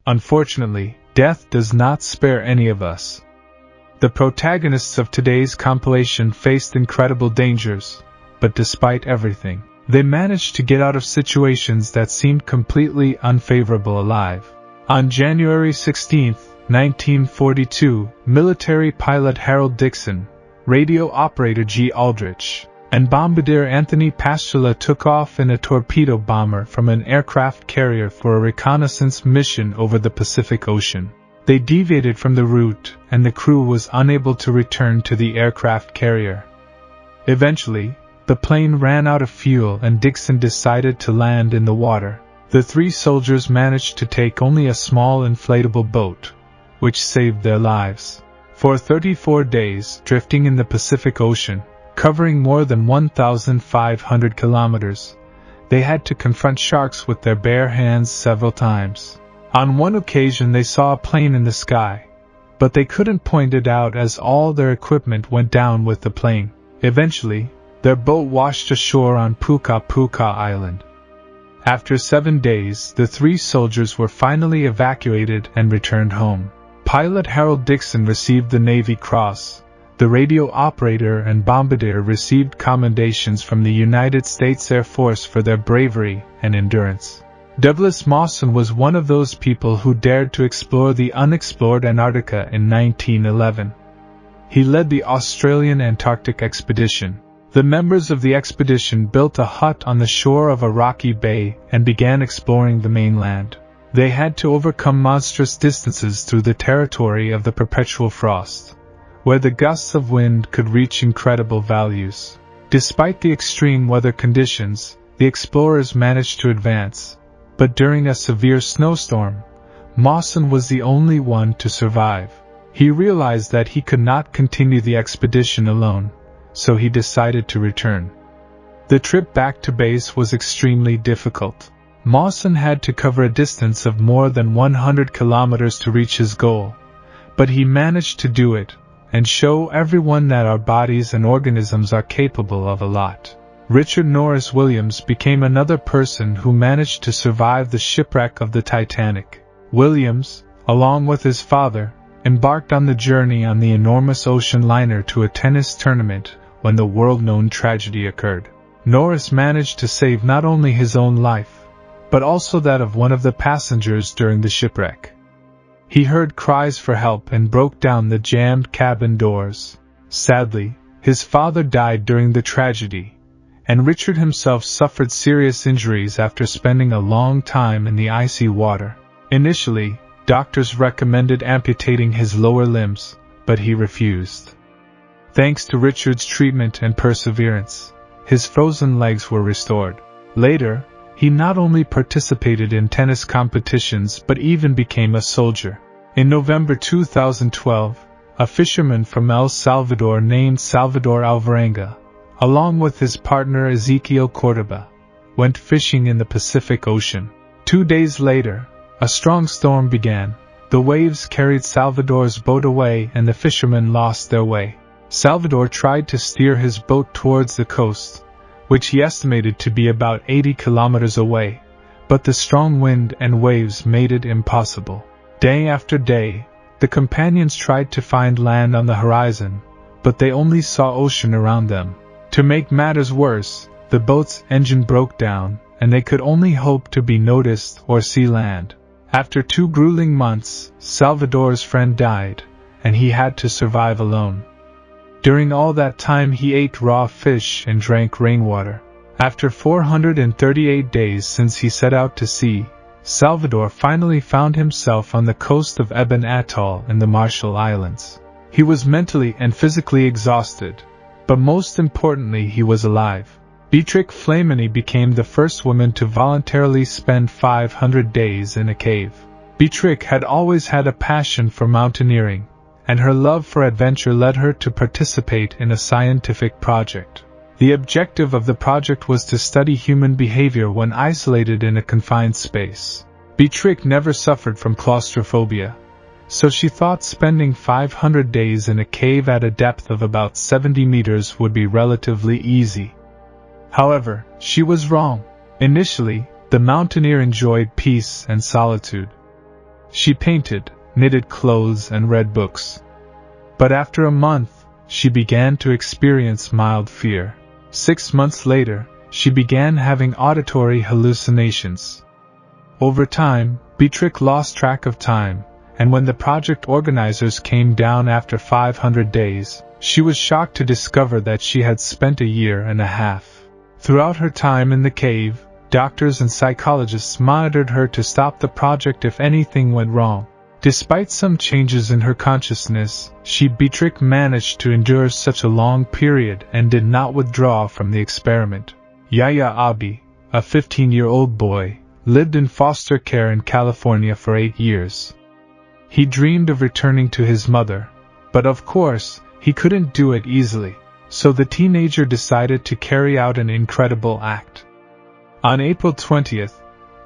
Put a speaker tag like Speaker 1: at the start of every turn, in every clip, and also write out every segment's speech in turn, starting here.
Speaker 1: Unfortunately, death does not spare any of us. The protagonists of today's compilation faced incredible dangers, but despite everything, they managed to get out of situations that seemed completely unfavorable alive. On January 16, 1942, military pilot Harold Dixon, radio operator G. Aldrich, and bombardier Anthony Pastula took off in a torpedo bomber from an aircraft carrier for a reconnaissance mission over the Pacific Ocean. They deviated from the route, and the crew was unable to return to the aircraft carrier. Eventually, the plane ran out of fuel and Dixon decided to land in the water. The 3 soldiers managed to take only a small inflatable boat, which saved their lives. For 34 days, drifting in the Pacific Ocean, covering more than 1,500 kilometers, they had to confront sharks with their bare hands several times. On one occasion they saw a plane in the sky, but they couldn't point it out as all their equipment went down with the plane. Eventually, their boat washed ashore on Puka Puka Island. After 7 days, the 3 soldiers were finally evacuated and returned home. Pilot Harold Dixon received the Navy Cross. The radio operator and bombardier received commendations from the United States Air Force for their bravery and endurance. Douglas Mawson was one of those people who dared to explore the unexplored Antarctica in 1911. He led the Australian Antarctic expedition. The members of the expedition built a hut on the shore of a rocky bay and began exploring the mainland. They had to overcome monstrous distances through the territory of the perpetual frost, where the gusts of wind could reach incredible values. Despite the extreme weather conditions, the explorers managed to advance, but during a severe snowstorm, Mawson was the only one to survive. He realized that he could not continue the expedition alone, so he decided to return. The trip back to base was extremely difficult. Mawson had to cover a distance of more than 100 kilometers to reach his goal, but he managed to do it, and show everyone that our bodies and organisms are capable of a lot. Richard Norris Williams became another person who managed to survive the shipwreck of the Titanic. Williams, along with his father, embarked on the journey on the enormous ocean liner to a tennis tournament when the world-known tragedy occurred. Norris managed to save not only his own life, but also that of one of the passengers during the shipwreck. He heard cries for help and broke down the jammed cabin doors. Sadly, his father died during the tragedy, and Richard himself suffered serious injuries after spending a long time in the icy water. Initially, doctors recommended amputating his lower limbs, but he refused. Thanks to Richard's treatment and perseverance, his frozen legs were restored. Later, he not only participated in tennis competitions but even became a soldier. In November 2012, a fisherman from El Salvador named Salvador Alvarenga, along with his partner Ezequiel Cordoba, went fishing in the Pacific Ocean. 2 days later, a strong storm began. The waves carried Salvador's boat away and the fishermen lost their way. Salvador tried to steer his boat towards the coast, which he estimated to be about 80 kilometers away, but the strong wind and waves made it impossible. Day after day, the companions tried to find land on the horizon, but they only saw ocean around them. To make matters worse, the boat's engine broke down, and they could only hope to be noticed or see land. After 2 grueling months, Salvador's friend died, and he had to survive alone. During all that time he ate raw fish and drank rainwater. After 438 days since he set out to sea, Salvador finally found himself on the coast of Eben Atoll in the Marshall Islands. He was mentally and physically exhausted, but most importantly he was alive. Beatrix Flamini became the first woman to voluntarily spend 500 days in a cave. Beatrix had always had a passion for mountaineering, and her love for adventure led her to participate in a scientific project. The objective of the project was to study human behavior when isolated in a confined space. Beatrix never suffered from claustrophobia, so she thought spending 500 days in a cave at a depth of about 70 meters would be relatively easy. However, she was wrong. Initially, the mountaineer enjoyed peace and solitude. She painted, knitted clothes, and read books. But after a month, she began to experience mild fear. 6 months later, she began having auditory hallucinations. Over time, Beatrix lost track of time, and when the project organizers came down after 500 days, she was shocked to discover that she had spent a year and a half. Throughout her time in the cave, doctors and psychologists monitored her to stop the project if anything went wrong. Despite some changes in her consciousness, Beatrix managed to endure such a long period and did not withdraw from the experiment. Yaya Abi, a 15-year-old boy, lived in foster care in California for 8 years. He dreamed of returning to his mother, but of course, he couldn't do it easily, so the teenager decided to carry out an incredible act. On April 20,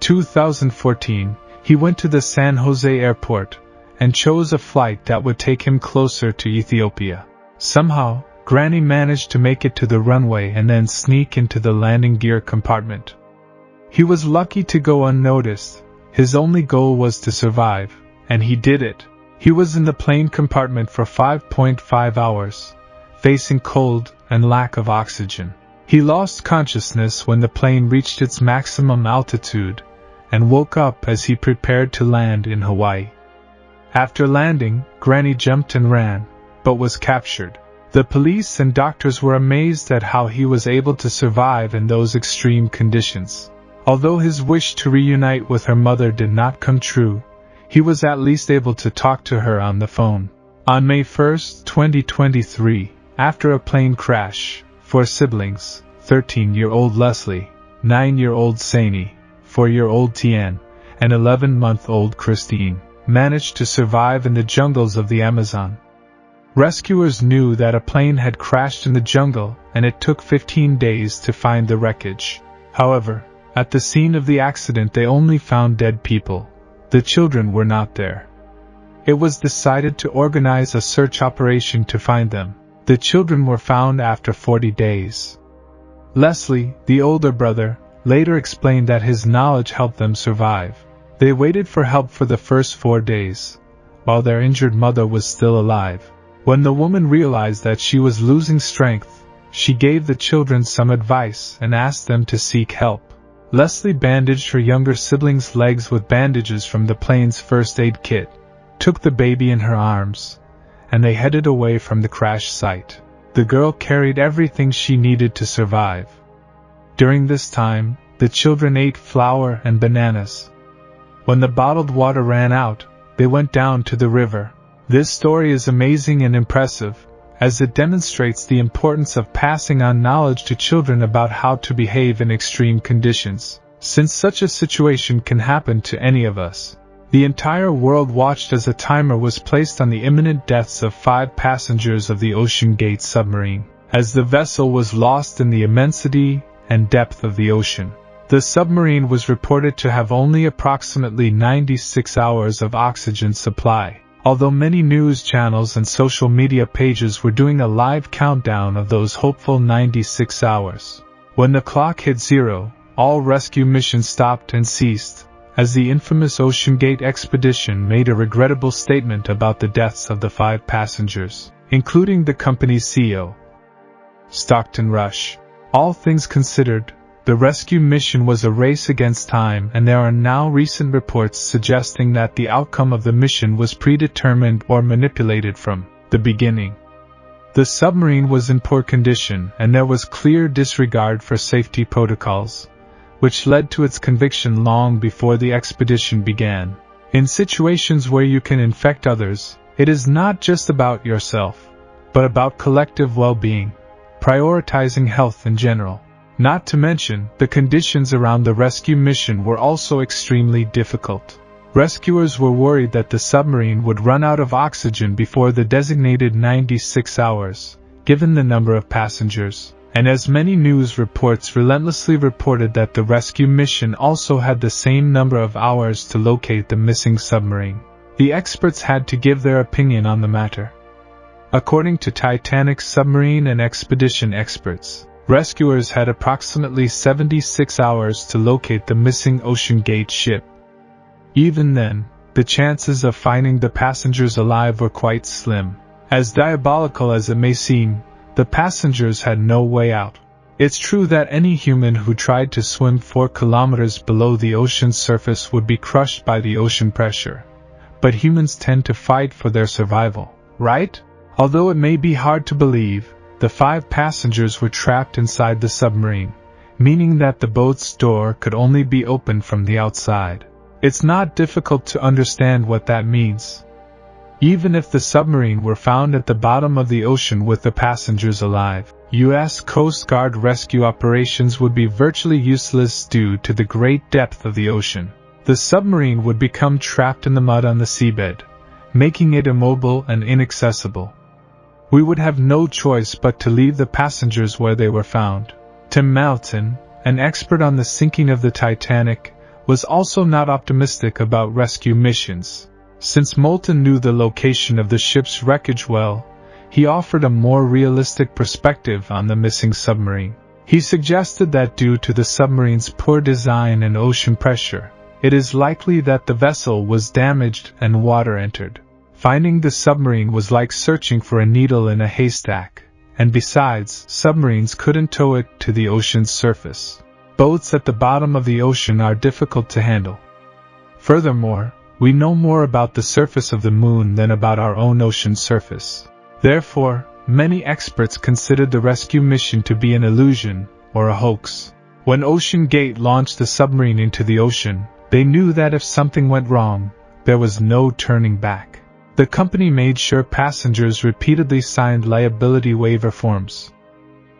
Speaker 1: 2014, he went to the San Jose airport and chose a flight that would take him closer to Ethiopia. Somehow, Granny managed to make it to the runway and then sneak into the landing gear compartment. He was lucky to go unnoticed. His only goal was to survive, and he did it. He was in the plane compartment for 5.5 hours, facing cold and lack of oxygen. He lost consciousness when the plane reached its maximum altitude, and woke up as he prepared to land in Hawaii. After landing, Granny jumped and ran, but was captured. The police and doctors were amazed at how he was able to survive in those extreme conditions. Although his wish to reunite with her mother did not come true, he was at least able to talk to her on the phone. On May 1, 2023, after a plane crash, 4 siblings, 13-year-old Leslie, 9-year-old Saini, 4-year-old Tian, and 11-month-old Christine, managed to survive in the jungles of the Amazon. Rescuers knew that a plane had crashed in the jungle, and it took 15 days to find the wreckage. However, at the scene of the accident they only found dead people. The children were not there. It was decided to organize a search operation to find them. The children were found after 40 days. Leslie, the older brother, later explained that his knowledge helped them survive. They waited for help for the first 4 days, while their injured mother was still alive. When the woman realized that she was losing strength, she gave the children some advice and asked them to seek help. Leslie bandaged her younger sibling's legs with bandages from the plane's first aid kit, took the baby in her arms, and they headed away from the crash site. The girl carried everything she needed to survive. During this time, the children ate flour and bananas. When the bottled water ran out, they went down to the river. This story is amazing and impressive, as it demonstrates the importance of passing on knowledge to children about how to behave in extreme conditions, since such a situation can happen to any of us. The entire world watched as a timer was placed on the imminent deaths of 5 passengers of the Ocean Gate submarine, as the vessel was lost in the immensity and depth of the ocean. The submarine was reported to have only approximately 96 hours of oxygen supply, although many news channels and social media pages were doing a live countdown of those hopeful 96 hours. When the clock hit 0, all rescue missions stopped and ceased, as the infamous Ocean Gate expedition made a regrettable statement about the deaths of the 5 passengers, including the company's CEO, Stockton Rush. All things considered, the rescue mission was a race against time, and there are now recent reports suggesting that the outcome of the mission was predetermined or manipulated from the beginning. The submarine was in poor condition, and there was clear disregard for safety protocols, which led to its conviction long before the expedition began. In situations where you can infect others, it is not just about yourself, but about collective well-being, prioritizing health in general. Not to mention, the conditions around the rescue mission were also extremely difficult. Rescuers were worried that the submarine would run out of oxygen before the designated 96 hours, given the number of passengers, and as many news reports relentlessly reported that the rescue mission also had the same number of hours to locate the missing submarine. The experts had to give their opinion on the matter. According to Titanic submarine and expedition experts, rescuers had approximately 76 hours to locate the missing Ocean Gate ship. Even then, the chances of finding the passengers alive were quite slim. As diabolical as it may seem, the passengers had no way out. It's true that any human who tried to swim 4 kilometers below the ocean's surface would be crushed by the ocean pressure. But humans tend to fight for their survival, right? Although it may be hard to believe, the 5 passengers were trapped inside the submarine, meaning that the boat's door could only be opened from the outside. It's not difficult to understand what that means. Even if the submarine were found at the bottom of the ocean with the passengers alive, U.S. Coast Guard rescue operations would be virtually useless due to the great depth of the ocean. The submarine would become trapped in the mud on the seabed, making it immobile and inaccessible. We would have no choice but to leave the passengers where they were found. Tim Malton, an expert on the sinking of the Titanic, was also not optimistic about rescue missions. Since Moulton knew the location of the ship's wreckage well, he offered a more realistic perspective on the missing submarine. He suggested that due to the submarine's poor design and ocean pressure, it is likely that the vessel was damaged and water entered. Finding the submarine was like searching for a needle in a haystack, and besides, submarines couldn't tow it to the ocean's surface. Boats at the bottom of the ocean are difficult to handle. Furthermore, we know more about the surface of the moon than about our own ocean surface. Therefore, many experts considered the rescue mission to be an illusion or a hoax. When Ocean Gate launched the submarine into the ocean, they knew that if something went wrong, there was no turning back. The company made sure passengers repeatedly signed liability waiver forms.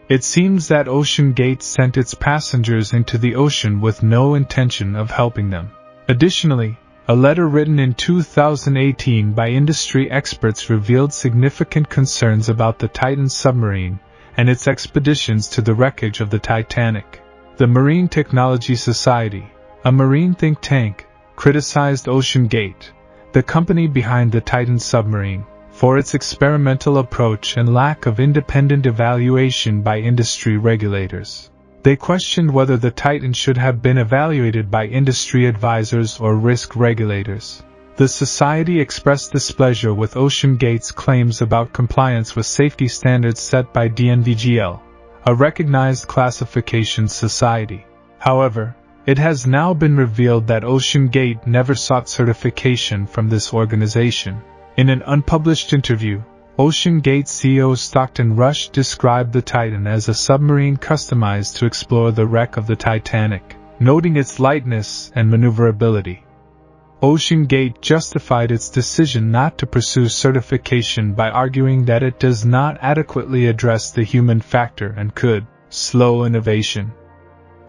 Speaker 1: It seems that Ocean Gate sent its passengers into the ocean with no intention of helping them. Additionally, a letter written in 2018 by industry experts revealed significant concerns about the Titan submarine and its expeditions to the wreckage of the Titanic. The Marine Technology Society, a marine think tank, criticized Ocean Gate, the company behind the Titan submarine, for its experimental approach and lack of independent evaluation by industry regulators. They questioned whether the Titan should have been evaluated by industry advisors or risk regulators. The Society expressed displeasure with Ocean Gate's claims about compliance with safety standards set by DNVGL, a recognized classification society. However, it has now been revealed that Ocean Gate never sought certification from this organization. In an unpublished interview, Ocean Gate CEO Stockton Rush described the Titan as a submarine customized to explore the wreck of the Titanic, noting its lightness and maneuverability. Ocean Gate justified its decision not to pursue certification by arguing that it does not adequately address the human factor and could slow innovation.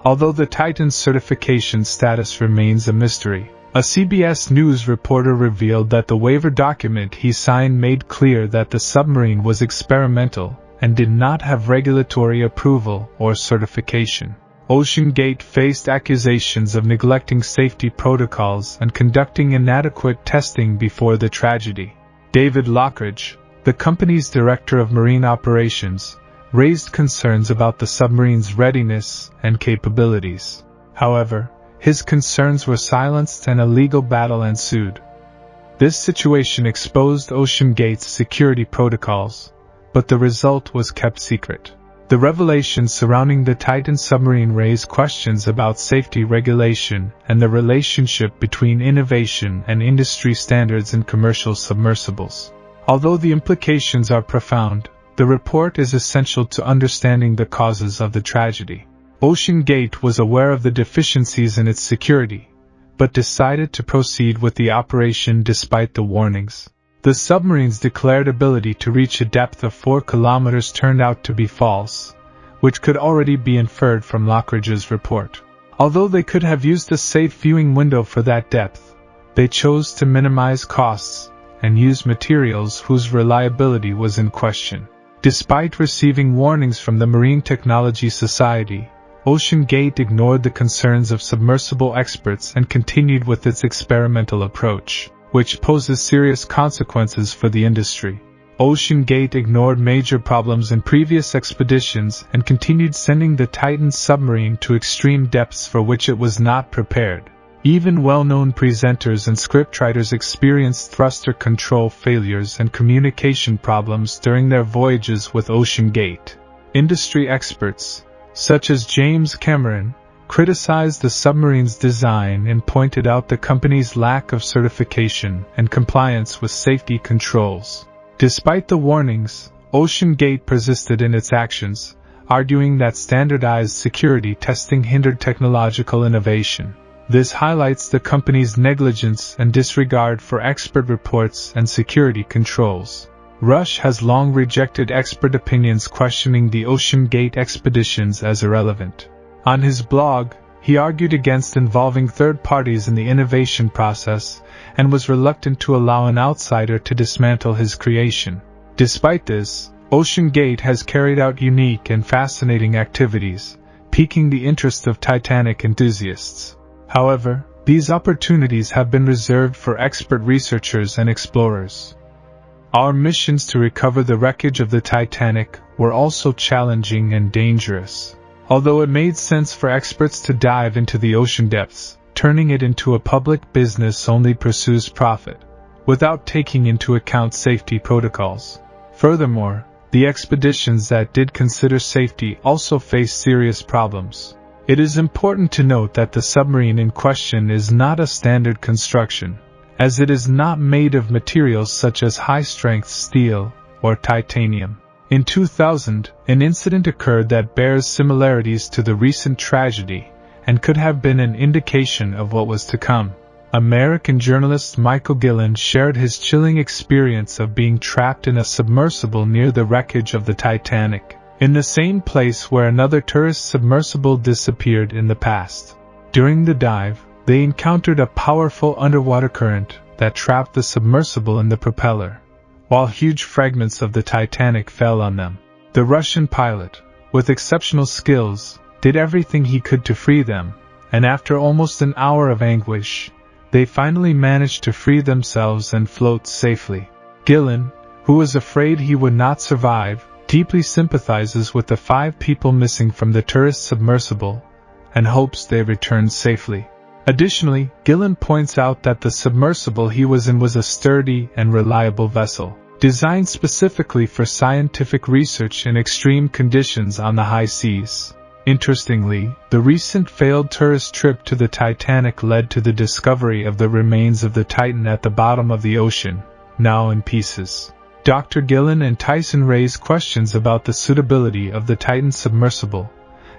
Speaker 1: Although the Titan's certification status remains a mystery, a CBS News reporter revealed that the waiver document he signed made clear that the submarine was experimental and did not have regulatory approval or certification. Ocean Gate faced accusations of neglecting safety protocols and conducting inadequate testing before the tragedy. David Lockridge, the company's director of marine operations, raised concerns about the submarine's readiness and capabilities. However, his concerns were silenced and a legal battle ensued. This situation exposed Ocean Gate's security protocols, but the result was kept secret. The revelations surrounding the Titan submarine raise questions about safety regulation and the relationship between innovation and industry standards in commercial submersibles. Although the implications are profound, the report is essential to understanding the causes of the tragedy. Ocean Gate was aware of the deficiencies in its security, but decided to proceed with the operation despite the warnings. The submarine's declared ability to reach a depth of 4 kilometers turned out to be false, which could already be inferred from Lockridge's report. Although they could have used a safe viewing window for that depth, they chose to minimize costs and use materials whose reliability was in question. Despite receiving warnings from the Marine Technology Society, Ocean Gate ignored the concerns of submersible experts and continued with its experimental approach, which poses serious consequences for the industry. Ocean Gate ignored major problems in previous expeditions and continued sending the Titan submarine to extreme depths for which it was not prepared. Even well-known presenters and scriptwriters experienced thruster control failures and communication problems during their voyages with Ocean Gate. Industry experts, such as James Cameron, criticized the submarine's design and pointed out the company's lack of certification and compliance with safety controls. Despite the warnings, Ocean Gate persisted in its actions, arguing that standardized security testing hindered technological innovation. This highlights the company's negligence and disregard for expert reports and security controls. Rush has long rejected expert opinions questioning the Ocean Gate expeditions as irrelevant. On his blog, he argued against involving third parties in the innovation process and was reluctant to allow an outsider to dismantle his creation. Despite this, Ocean Gate has carried out unique and fascinating activities, piquing the interest of Titanic enthusiasts. However, these opportunities have been reserved for expert researchers and explorers. Our missions to recover the wreckage of the Titanic were also challenging and dangerous. Although it made sense for experts to dive into the ocean depths, turning it into a public business only pursues profit, without taking into account safety protocols. Furthermore, the expeditions that did consider safety also faced serious problems. It is important to note that the submarine in question is not a standard construction, as it is not made of materials such as high-strength steel or titanium. In 2000, an incident occurred that bears similarities to the recent tragedy and could have been an indication of what was to come. American journalist Michael Gillen shared his chilling experience of being trapped in a submersible near the wreckage of the Titanic, in the same place where another tourist submersible disappeared in the past. During the dive, they encountered a powerful underwater current that trapped the submersible in the propeller, while huge fragments of the Titanic fell on them. The Russian pilot, with exceptional skills, did everything he could to free them, and after almost an hour of anguish, they finally managed to free themselves and float safely. Gillen, who was afraid he would not survive, deeply sympathizes with the 5 people missing from the tourist submersible and hopes they returned safely. Additionally, Gillen points out that the submersible he was in was a sturdy and reliable vessel, designed specifically for scientific research in extreme conditions on the high seas. Interestingly, the recent failed tourist trip to the Titanic led to the discovery of the remains of the Titan at the bottom of the ocean, now in pieces. Dr. Gillen and Tyson raise questions about the suitability of the Titan submersible,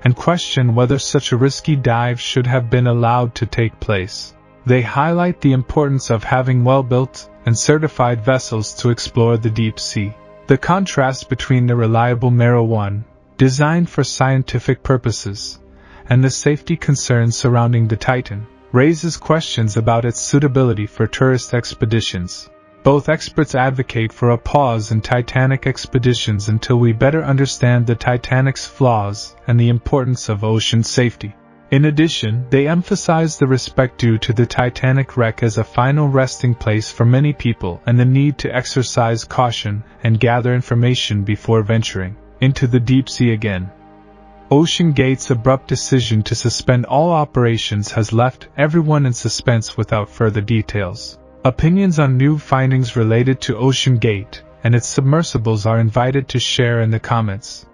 Speaker 1: and question whether such a risky dive should have been allowed to take place. They highlight the importance of having well-built and certified vessels to explore the deep sea. The contrast between the reliable Mero 1, designed for scientific purposes, and the safety concerns surrounding the Titan, raises questions about its suitability for tourist expeditions. Both experts advocate for a pause in Titanic expeditions until we better understand the Titanic's flaws and the importance of ocean safety. In addition, they emphasize the respect due to the Titanic wreck as a final resting place for many people and the need to exercise caution and gather information before venturing into the deep sea again. Ocean Gate's abrupt decision to suspend all operations has left everyone in suspense without further details. Opinions on new findings related to Ocean Gate and its submersibles are invited to share in the comments.